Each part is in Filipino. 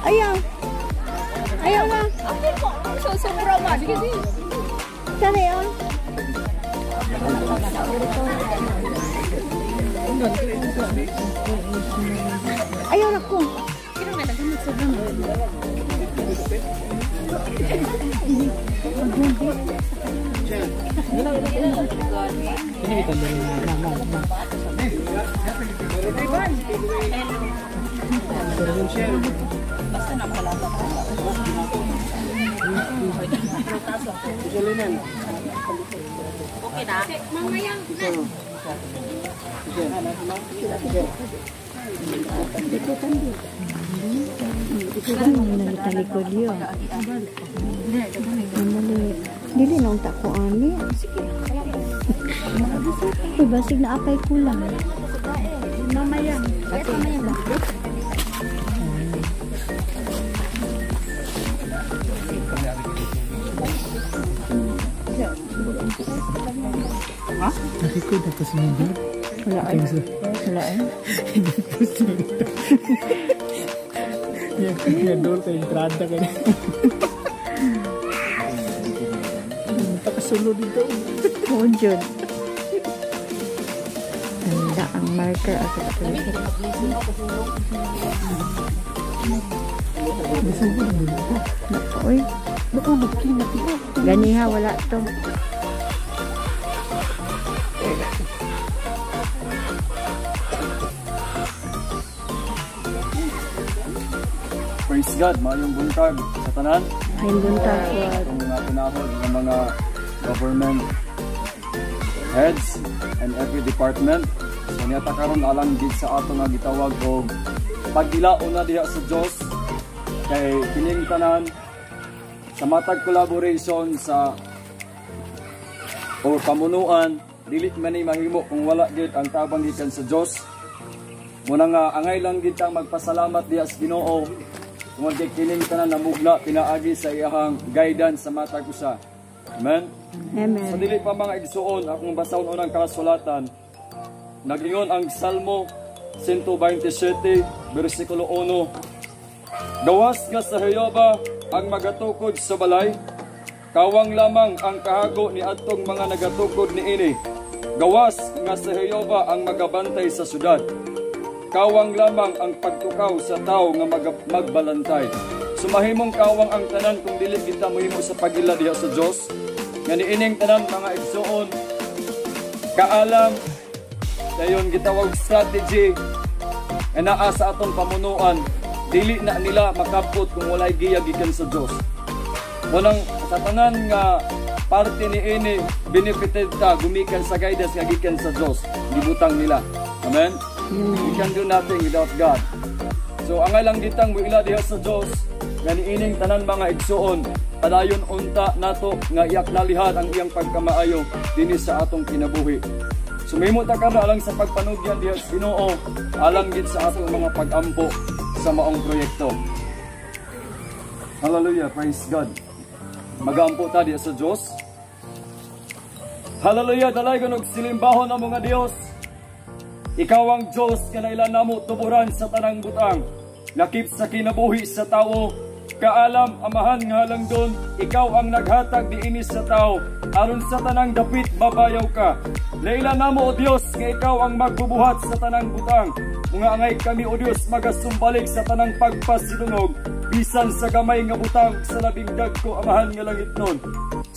Ayaw. Ayaw na. Sobra ba? Sige, sige. Sana yun. Ayaw na ko. Kino na nagmamit sa gano'n. Basta na pala. Okay na? Mamayang na. Nalitalikod yun. Dili nang tako ani. Sige. Basig na apay kulang. Mamayang. Mamayang ba? Ha? Nakikod ako sa mga. Wala ay. Wala ay. Yung door sa entrada ka na. Pakasunod dito. Mujud. Tanda ang marker ako sa tuloy. Oy. Baka magkinat ko. Ganiha, wala to. Praise God, mayong buntag sa tanan. Mayong buntag po. Itong mga pinahod ng mga government heads and every department. So niyata karon alang gid sa ato nga gitawag og pagdilaon na diha sa Dios kay kining tanan sa matag collaboration sa o pamunuan dili man ni mahimo kung wala gid ang tabang gikan sa Dios. Muna nga angay lang gid tang magpasalamat diha sa Ginoo. Kung kining tanan namugna pinaagi sa iyahang guidance sa matag usa. Amen. Amen. Sa dili pa mga igsuon akong basahon unang kasulatan. Nagingon ang Salmo 127 bersikulo 1. Gawas nga sa Jehova ang magatukod sa balay, kawang lamang ang kahago ni adtong mga nagatukod niini. Gawas nga sa Jehova ang magabantay sa syudad, kawang lamang ang pagtukaw sa tao nga magbalantay. Sumahimong kawang ang tanan kung dili kita mohimo sa pagila diha sa Dios. Nga niining tanan mga igsuon kaalam dayon gitawag strategy nga naa sa aton pamunuan. Dili na nila makapot kung walay giya gikan sa Dios. Munang sa tanan nga parte niini benefited ta gumikan sa guidance nga gikan sa Dios. Gibutang nila. Amen. We can do nothing without God. So angay lang ditang muila diha sa Dios nga niining tanan mga igsuon padayon unta nato nga iaknalihan ang iyang pagkamaayo dinhi sa atong kinabuhi. Sumihimo ta karon alang sa pagpanugyan diha sa Ginoo, alang gid sa atong mga pag-ampo sa maong proyekto. Hallelujah, praise God. Magampo ta diha sa Dios. Hallelujah, dalaygon og silimbahon ang mga Dios. Ikaw ang Diyos nga nailan namo tuburan sa tanang butang, lakip sa kinabuhi sa tao, kaalam amahan nga halangdon, ikaw ang naghatag diini sa tao, aron sa tanang dapit mabayaw ka. Nailan namo o Dios nga ikaw ang magbubuhat sa tanang butang, mga angay kami o Dios magasumbalik sa tanang pagpasidungog, bisan sa gamay nga butang sa labing dagko amahan nga langit nun.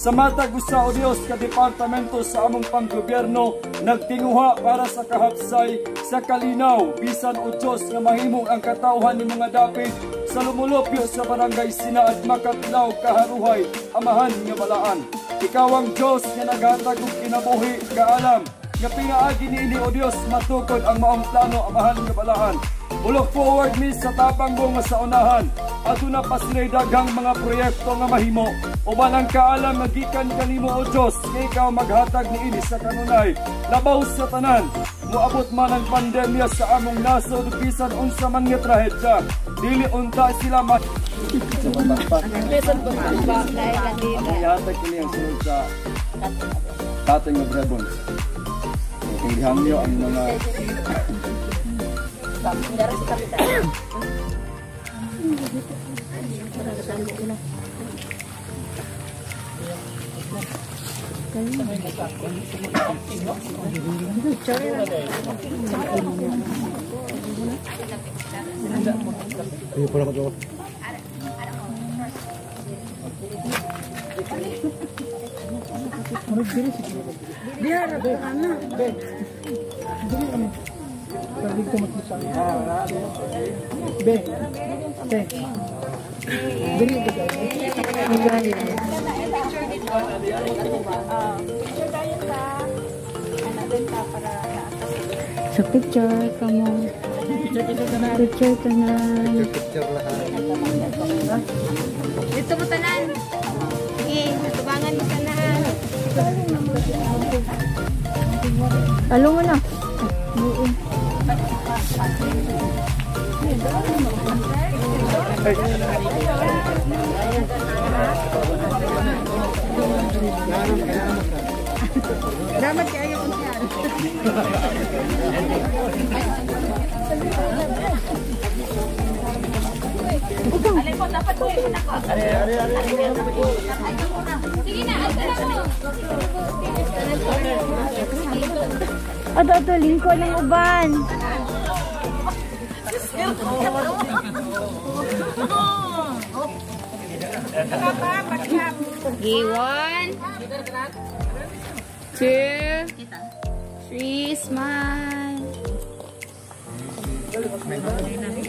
Sa matag usa o Dios ka departamento sa among panggobyerno nagtinguha para sa kahapsay sa kalinaw bisan o Dios nga mahimong ang katawhan ni mga dapit sa lumulupyo sa barangay Sinaad makatilaw kaharuhay amahan nga balaan. Ikaw ang Dios nga naghatag og kinabuhi kaalam nga pinaagi niini o Dios matukod ang maong plano amahan nga balaan. Bulok forward mi sa tapang mo nga sa unahan. Aduna pa sila'y daghang mga proyekto nga mahimo. Uban ang kaalam magikan kanimo o Dios nga ikaw maghatag niini sa kanunay. Labaw sa tanan. Muabot man ang pandemya sa among nasod bisan unsa man nga trahedya. Dili unta sila sa pagpagpat. Ihatag kini ang sunod sa Tatay nga Dragons. Tinghan niyo ang mga Ayo pula ko. Biar aku anak. Sabi ko makita. Be. Be. Diri ko. So picture kamu. Picture tanan. Dito mo tanan. Sige, natubangan mo tanan. Alo mo na. Dapat kayo kung siya. Alay po, dapat po yun ako. Sige na, alta na mo. Ato, lingkod ng uban. Okay, 1, 2, 3, smile.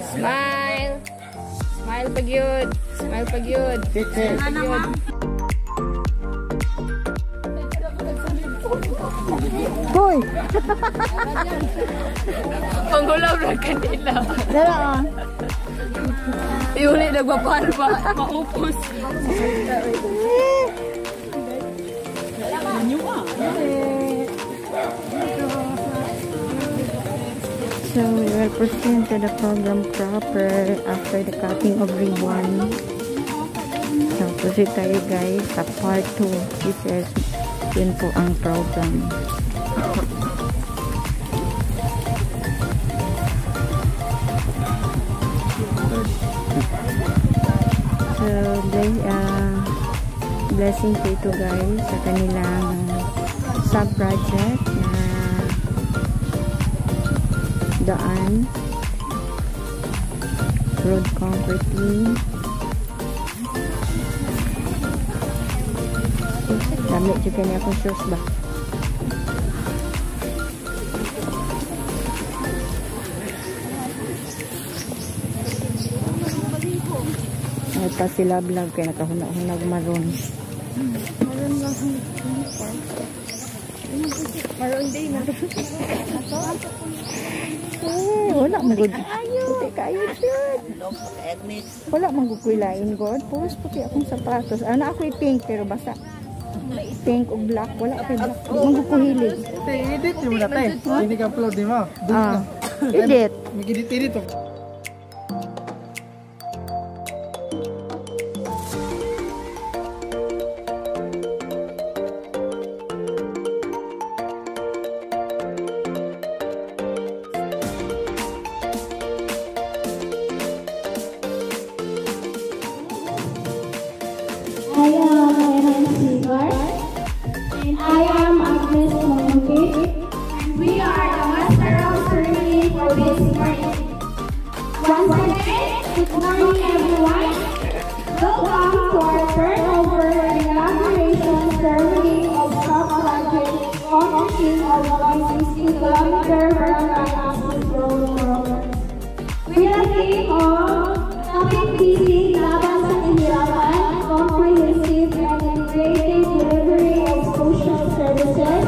Smile. Smile pag yun. Smile pag yun. Smile pag yun. Hoy! Panggulaw na kanila. Dala ah. Iuli nagpaparba. Maupos. So we will proceed to the program proper after the cutting of ribbon. So proceed tayo guys sa part 2. This is yun po ang program. So blessing po ito guys sa kanilang sub-project na daan, road concreting. Dami juga niya akong shoes ba? Ito sila vlog kaya nakahunag maroon. Maroon lang ang maroon day na. Wala magud. Puti kayo yun. Wala magkukuilain god. Puros puti akong sapatos. Ano ako pink pero basa. Pink o black. Wala ako black. Magkukuhilig. Edit mo na tayo. Hindi ka upload di mo. Edit. Mag-edit to. I am Evan Silver, and I am Agnes Monge, and we are the master of ceremony for this morning. Once again, good morning everyone. Welcome to our turnover inauguration ceremony of Cup Project Concreting of 160-kilometer vertical access road program. With a theme of Topic PC Laban sa Kahirapan, comprehensive and integrated delivery of social services,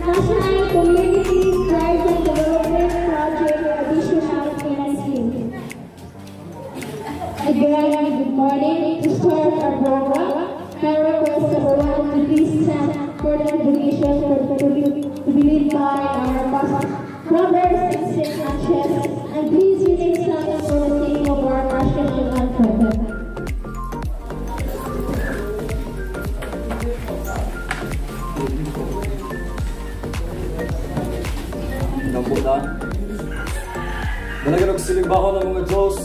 national community private development project additional financing. Again, good morning. To start our program, I request everyone to please stand for the invocation to be led by our pastors, brothers and sisters, and please remain silent for the sake of our national anthem. Nambutan. Dalagang nagsilimbaho ng mga Diyos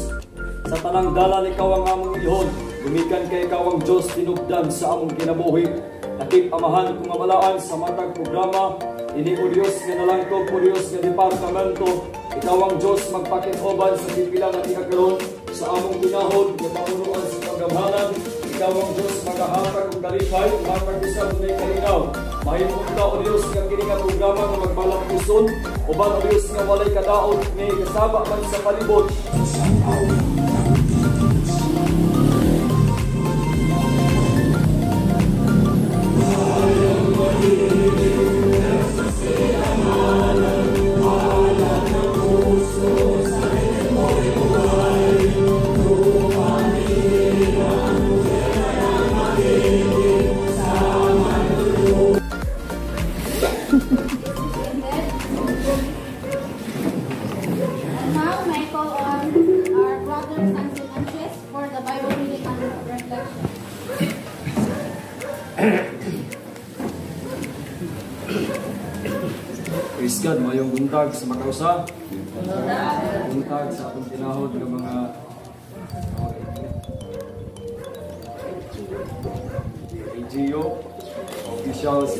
Sa tanang dalan ikaw ang among ilhon, gumikan kay ikaw ang Diyos tinubdan sa among kinabuhi. Lakip amahan kung amalaan sa matag programa, ini o Diyos nga nalangkog o Diyos nga departamento, ikaw ang Diyos magpakinoban sa pipilang at ikakaroon sa among pinahod, nga pamunuan sa kagamhanan. Ikaw ang Diyos magahatag og kalipay, magpag-usab na kalinaw. Mahimong ka o Diyos nga kini nga programa nga magbalak puson, uban o Diyos nga walay kadaot ni kasaba man sa palibot. Now, may call on our brothers and sisters for the Bible reading and reflection. Praise God, mayong buntag sa makausa. Buntag sa atong tinahod ng mga AGO, officials,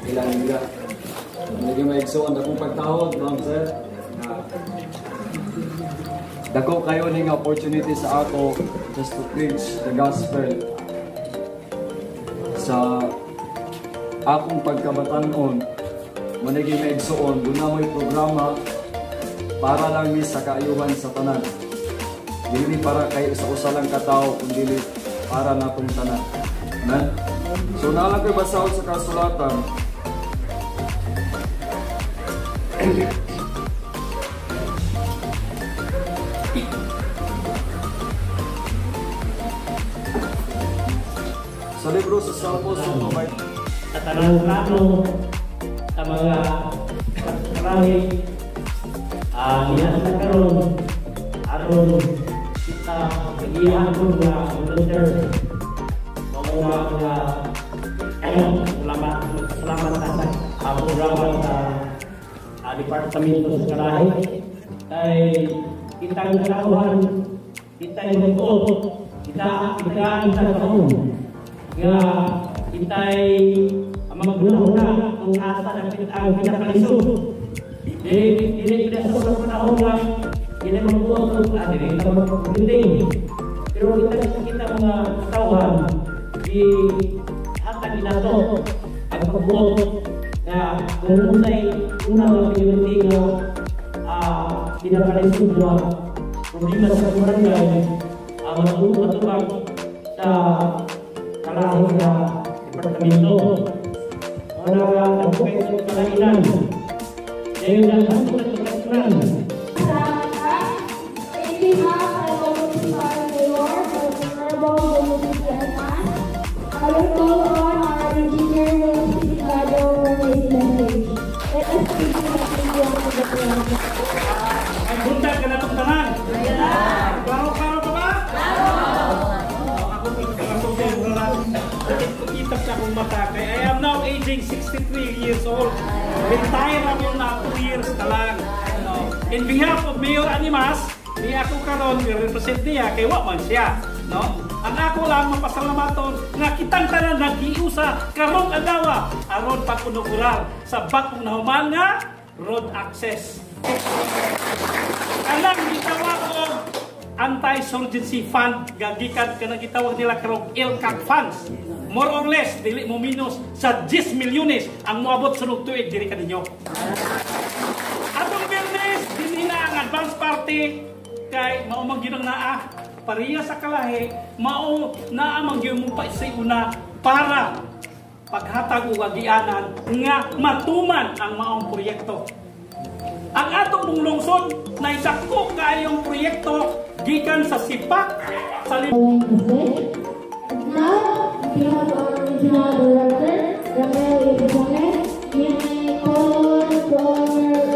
ilang nila. Naging maigsoon na kong pagtahod, ma'am sir. Dako kayo ning opportunity sa ako just to preach the gospel sa akong pagkabatanon. Managing maigsoon, doon na may programa para lang ni sa kaayuhan sa tanan. Dili para kayo sa usa lang katao, kundi para na itong tanan. Amen? So naalagay basahon sa kasulatan, sa libro sa Salmos ng Mabay. Sa tanang plano, sa mga karami, inasa karon aron kita pagihan ko nga volunteer mga salamat sa programa sa departamento sa kalahi ay kitang kalawan, kitang mag-uot, kita ang taon nga kita'y maguna-una ang asa ng pinakalisod. Hindi sa sobrang panahon nga hindi mag-uot at hindi ka mag-building. Pero kita mga katawan di hatag inato ang pag-uot na nanunay unang community nga pinakalisod na problema sa barangay ang matutubag sa kalahin na departamento. Wala ka nagpapit sa kalainan. Dahil na sa kalainan. Salamat ka. Thank you, Ma'am. I will be part of the Lord for the verbal advance. I will call on our engineer who will speak Bible for his message. Let us speak the message of the Lord. Ay, buntag ka na itong tanan. Klaro ka ba? Kita sa akong mata kay I am now aging 63 years old. Retire ako na 2 years na lang. In behalf of Mayor Animas, di ako karon represent niya kay wa man siya, no? Ang ako lang mapasalamaton nga kitang tanan nag-iusa karong adlaw aron pagkunukurar sa bakong nahuman nga road access. Alang gitawag og anti-insurgency fund gagikan kanang gitawag nila karong ILCAC funds. More or less dili mo minus sa 10 milyones ang moabot sunod tuig diri kaninyo. Atong business dinhi na ang advance party kay mao man gyud ang naa pareha sa kalahi, mao naa man gyud mo pa sa una para paghatag og agianan nga matuman ang maong proyekto. Ang atong mong lungsod na isako kayong proyekto gikan sa sipak sa Now, we have our regional director, Rafael Ibusones. We may call for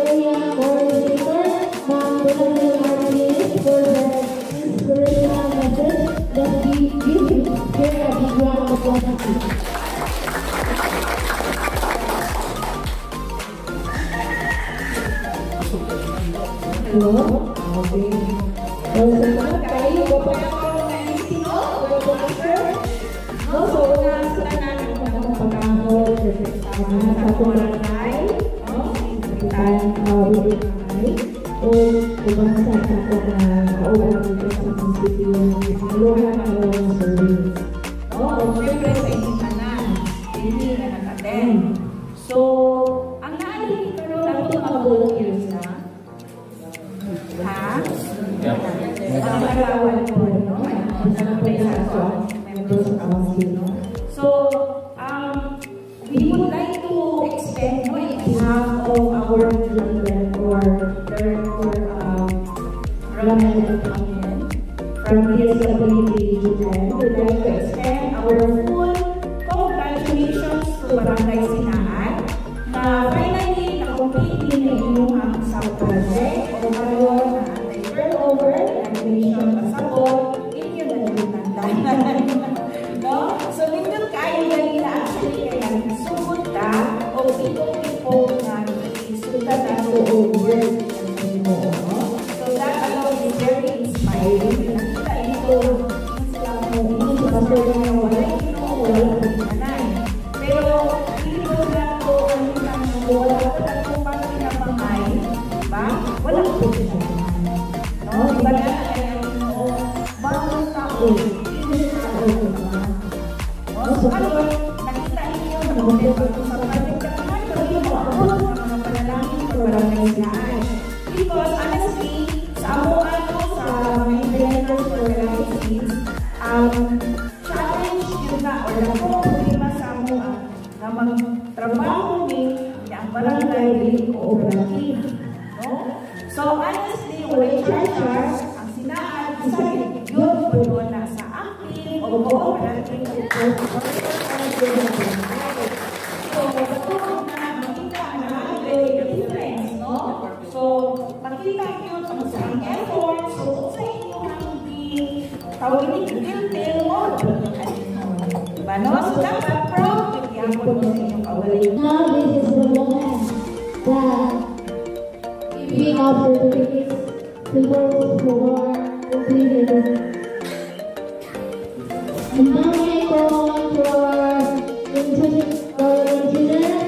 area coordinator, Ma'am Rosalie Martinez, for the inspirational message that we give here at the Ground of Washington. Hello, salamat kayo. Bapak ako ng sino? Bapak no, so una sa tanan ng pagkakahol sa barangay, no? Tayong barangay o ubangsa sa kauban dito sa munisipyo ng Luhan o Service. No, o siyempre sa inyong tanan, hindi na nakaten. So, ang naalala ko lang ito mga volunteers na. Ha? Ang naglawan ko, no? Ang naglawan ko. So, we would like to extend on behalf of our children or from DSWD children, we would like to extend our full congratulations to Barangay Sinaan na finally na-complete din na inyong sa project o karoon na anti-turnover, graduation, pasabot, inyo na nagtanda. No? So, nindot kayo dahil na actually kaya sugod ka o people na isugat na to over mo. So, that alone is very inspiring. Nakita ito sila mo sa kasogan na wala pinanay. Pero, hindi ko lang to ang lang wala ka kung paano pinapangay. Diba? Wala po siya. No? Diba na kaya bagong tao. So, nakita ninyo na magpapagod sa project na kahit hindi mo ako ng mga panalangin sa Barangay Sinaan. Because honestly, sa sa maintenance organizations, challenge yun na or na problema sa amuan na magtrabaho din ang barangay din cooperative. No? So honestly, walay charge ang Sinaan, isa yun po na sa active o cooperative. So, matulog na makita na may difference, no? So, makita nyo sa masayang efforts, so sa inyo hindi tawagin i-build mo, diba, no? So, dapat proud, ipiapon mo sa inyong kawaling. Now, this is the moment that giving of certificates to those who are completed. And now we go on to our engineer,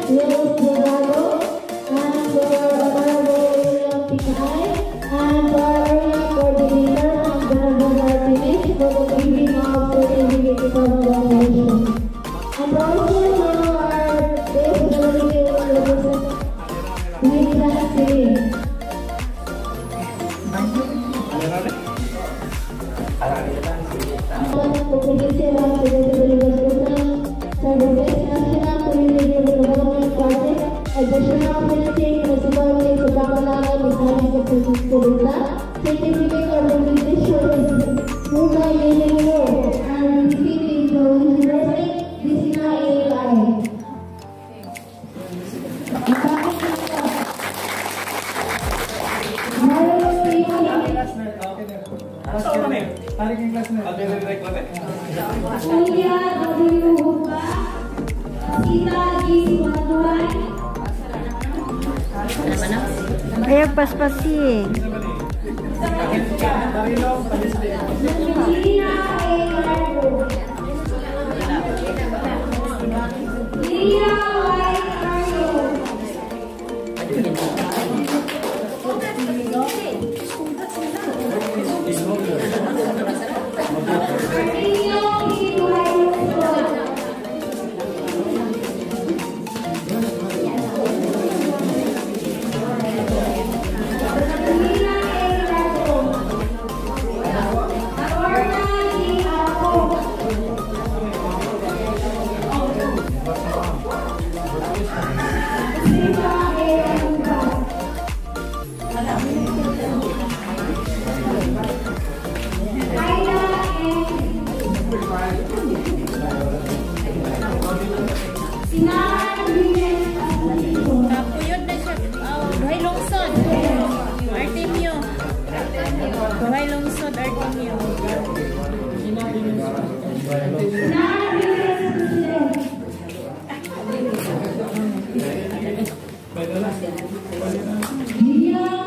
Luis Delgado, and to our honorable William Picay, and to our area coordinator, Honorable Martinez, for the giving of certificates of graduation. And also to our DSWD representative, Nicholas City. Additional printing, principal things sa pangalaman, design sa pagkakulita, certificate of completion, mula yun mo, and receiving the university, this is na AI. Julia W. Hupa, Sita G. Matuan, Ayaw paspasi. Regina A. Largo, Lia Y. Carlo, Kapuyod na siya. Buhay lungsod. Artemio. Buhay lungsod, Artemio. Bigyan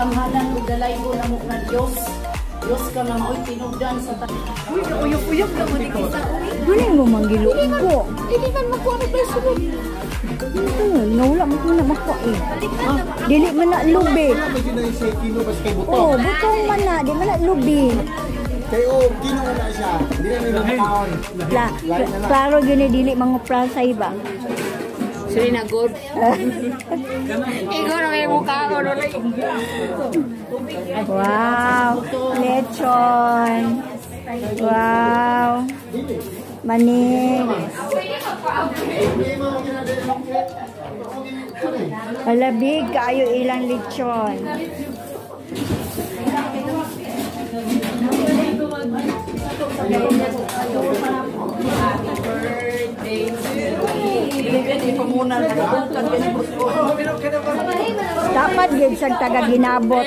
kinamhanan ug dalaygo namo nga Dios. Dios ka nga maoy tinugdan sa uy, uyok-uyok ka mo dikita. Dili mo manggilo ko. Dili man mo ko ano ba sulod. Nawala mo na mako eh. Dili man na lubi. Oh, butong man na, di man na lubi. Kayo, kino na siya. Hindi na may makakaon. Klaro gini dili mga prasay ba? Suri na good. Ikaw na may mukha ko. Wow. Lechon. Wow. Manig. Palabig kayo ilang lechon. Dapat gid sa taga ginabot.